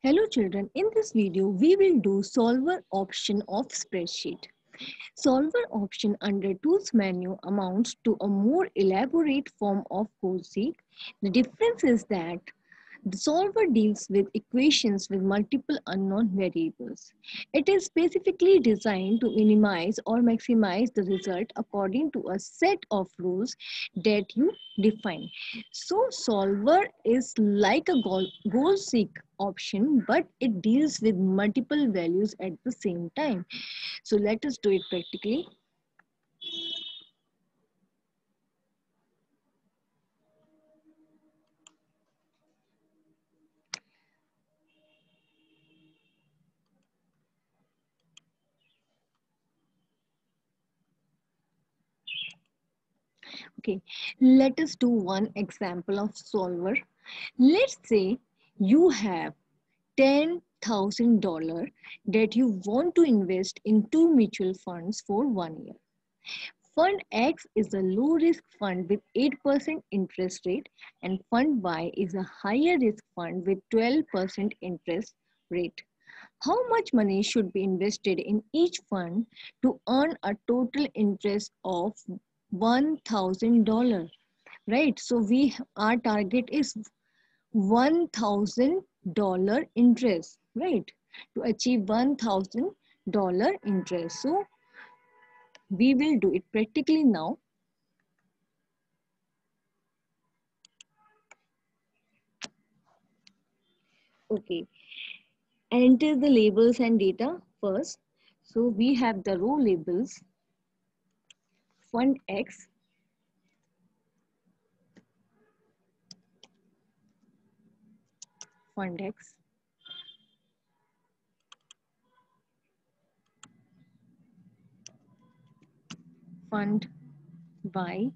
Hello children, in this video we will do solver option of spreadsheet. Solver option under tools menu amounts to a more elaborate form of COSIC. The difference is that the solver deals with equations with multiple unknown variables. It is specifically designed to minimize or maximize the result according to a set of rules that you define. So solver is like a goal seek option, but it deals with multiple values at the same time. So let us do it practically. Okay, let us do one example of solver. Let's say you have $10,000 that you want to invest in two mutual funds for 1 year. Fund X is a low risk fund with 8% interest rate, and Fund Y is a higher risk fund with 12% interest rate. How much money should be invested in each fund to earn a total interest of $1,000? Right, so our target is $1,000 interest, right? To achieve $1,000 interest. So we will do it practically now. Okay, enter the labels and data first. So we have the row labels, Fund X, Fund X, Fund Y,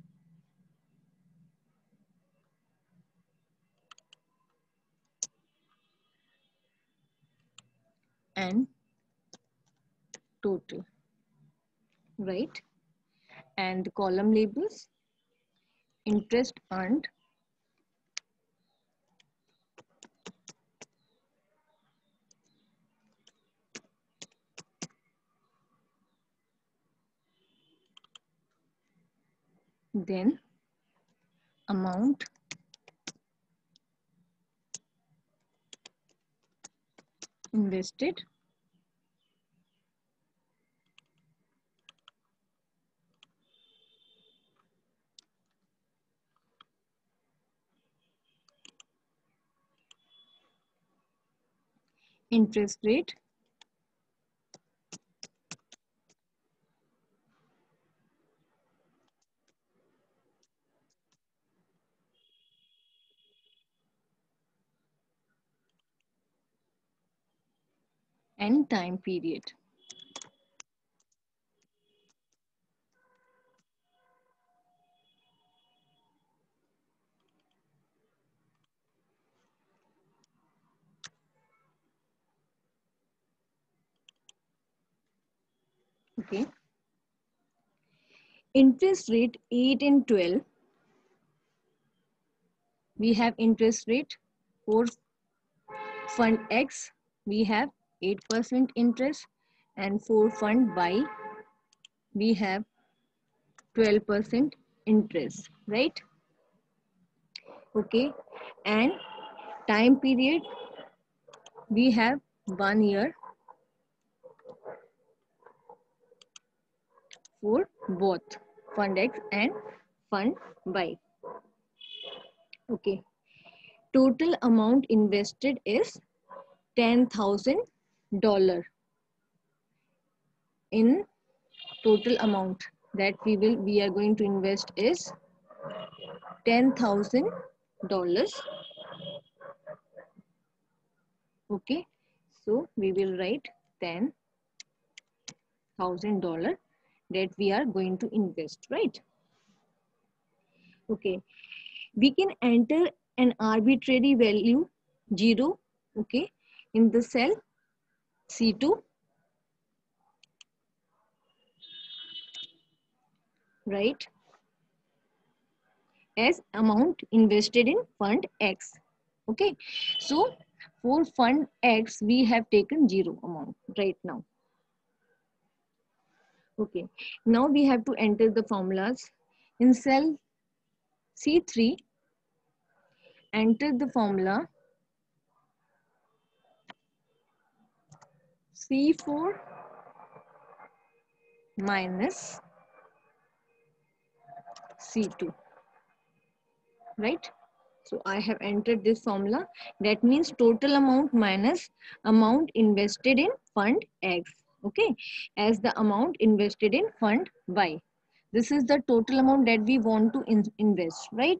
and total, right? And the column labels, interest earned, then amount, invested, interest rate, and time period. Okay. Interest rate 8 and 12. We have interest rate for Fund X. We have 8% interest, and for Fund Y, we have 12% interest, right? Okay. And time period, we have 1 year for both Fund X and Fund Y. Okay. Total amount invested is $10,000 in total amount that we are going to invest is $10,000. Okay, so we will write $10,000 that we are going to invest, right? Okay, we can enter an arbitrary value 0, okay, in the cell C2, right, as amount invested in Fund X. Okay, so For fund X, we have taken 0 amount right now. Okay, now we have to enter the formulas. In cell C3, enter the formula C4 minus C2, right? So I have entered this formula. That means total amount minus amount invested in fund X. Okay, as the amount invested in fund Y. This is the total amount that we want to invest, right?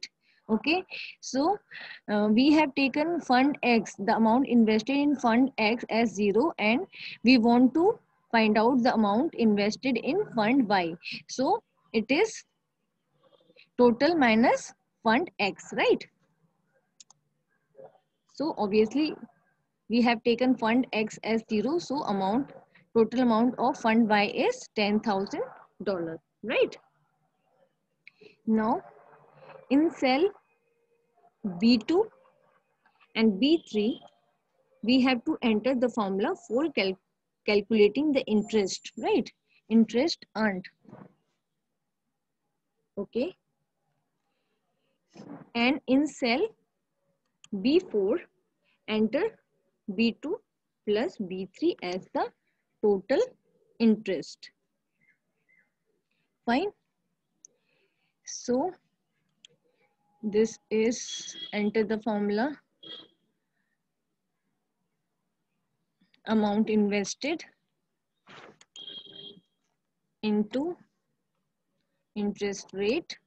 Okay, so we have taken fund X, the amount invested in fund X as 0, and we want to find out the amount invested in fund Y. So it is total minus fund X, right? So obviously we have taken fund X as 0. So total amount of fund Y is $10,000, right? Now in cell B2 and B3, we have to enter the formula for calculating the interest, right? Interest earned. Okay. And in cell B4, enter B2 plus B3 as the total interest. Fine. So this is, enter the formula, amount invested into interest rate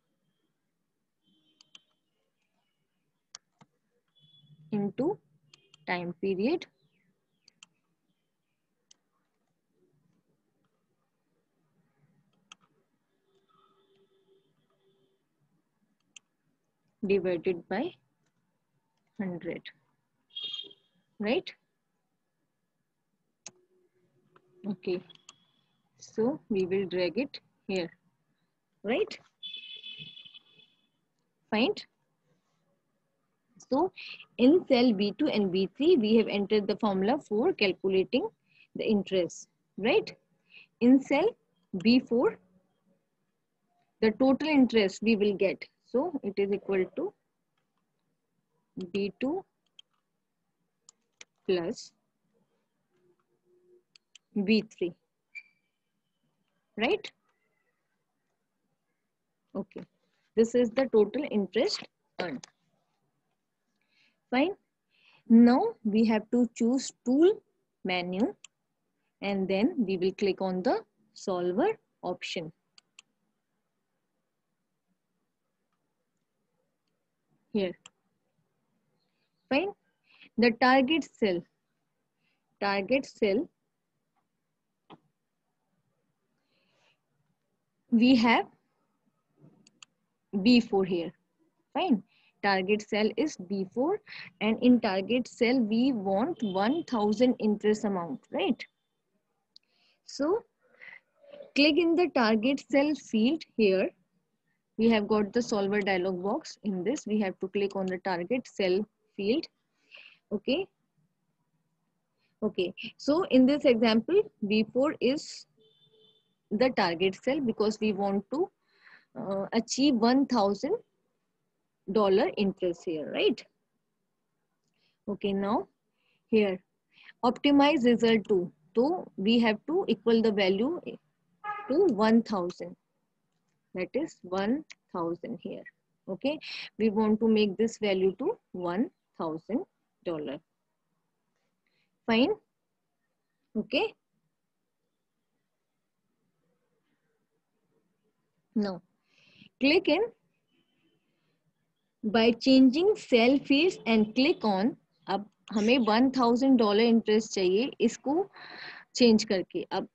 into time period divided by 100, right? Okay, so we will drag it here, right? Fine. So in cell B2 and B3, we have entered the formula for calculating the interest, right? In cell B4, the total interest we will get. So it is equal to B2 plus B3, right? Okay, this is the total interest earned. Fine. Now we have to choose tool menu, and then we will click on the solver option. Here. Fine. The target cell, we have B4 here. Fine. Target cell is B4, and in target cell we want 1000 interest amount, right? So click in the target cell field here. We have got the solver dialog box. In this we have to click on the target cell field. Okay. Okay. So in this example, B4 is the target cell because we want to achieve $1000 interest here, right? Okay, now here optimize result to. So we have to equal the value to 1000. That is 1000 here. Okay, we want to make this value to $1000. Fine. Okay. Now click in by changing cell fields and click on. अब हमें $1000 interest चाहिए, इसको change करके अब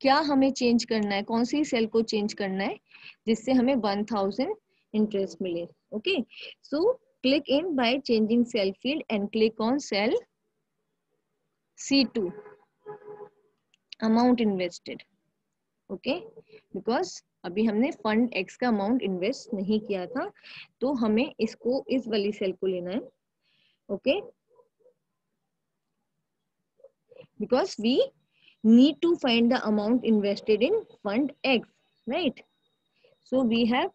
क्या हमें change करना है, कौन सी सेल को चेंज करना है जिससे हमें 1000 इंटरेस्ट मिले. Okay, so click in by changing cell field and click on cell C2 amount invested. Okay, because अभी हमने फंड एक्स का अमाउंट इन्वेस्ट नहीं किया था, तो हमें इसको इस वाली सेल को लेना है. Okay, because we need to find the amount invested in fund X, right? So we have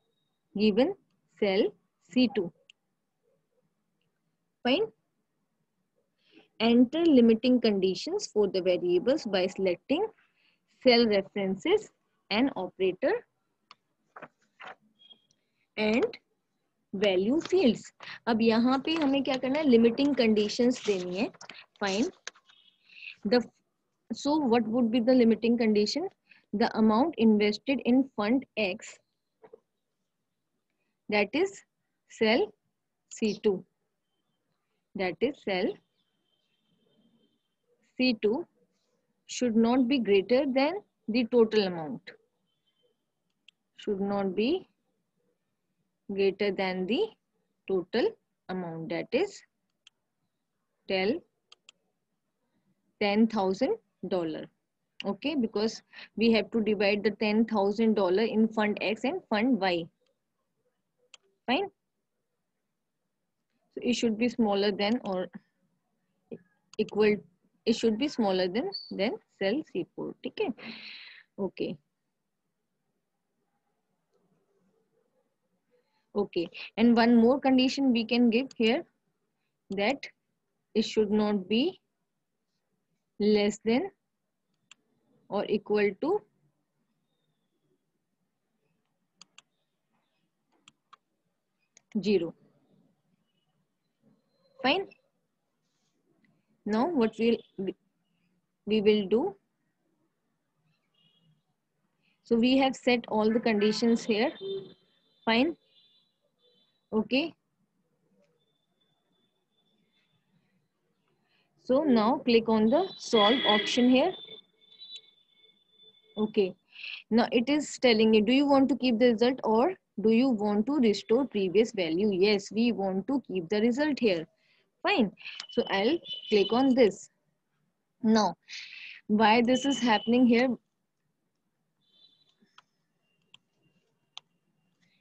given cell C2. Fine. Enter limiting conditions for the variables by selecting cell references and operator and value fields. अब यहाँ पे हमें क्या करना है, limiting conditions देनी है. Fine. The so what would be the limiting condition? The amount invested in fund X, that is cell C2, that is cell C2 should not be greater than the total amount, should not be greater than the total amount, that is tell $10,000. Okay, because we have to divide the $10,000 in fund X and fund Y. Fine. So it should be smaller than or equal. It should be smaller than cell C4. Okay. Okay. Okay. And one more condition we can give here, that it should not be less than or equal to 0. Fine. Now what we will do, so we have set all the conditions here. Fine. Okay. So now click on the solve option here. Okay. Now it is telling you, do you want to keep the result or do you want to restore previous value? Yes, we want to keep the result here. Fine. So I'll click on this. Now, why this is happening here?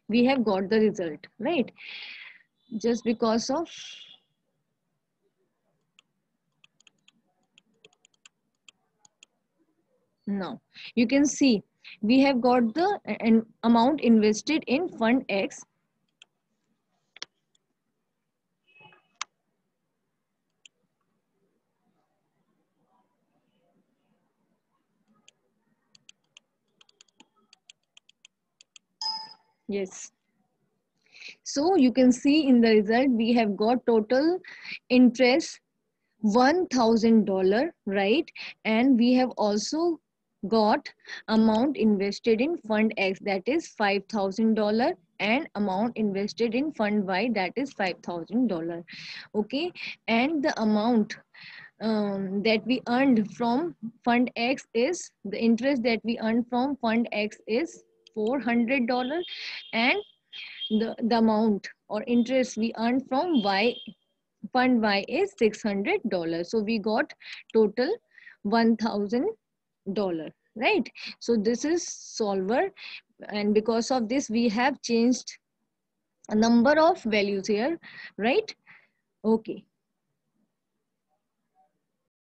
We have got the result, right? Just because of now you can see we have got the amount invested in fund X. Yes. So you can see in the result we have got total interest $1,000, right? And we have also got amount invested in fund X, that is $5,000, and amount invested in fund Y, that is $5,000. Okay, and the amount that we earned from fund X is, the interest that we earned from fund X is $400, and the amount or interest we earned from Y, fund Y, is $600. So we got total $1,000, right? So this is solver, and because of this we have changed a number of values here, right? Okay.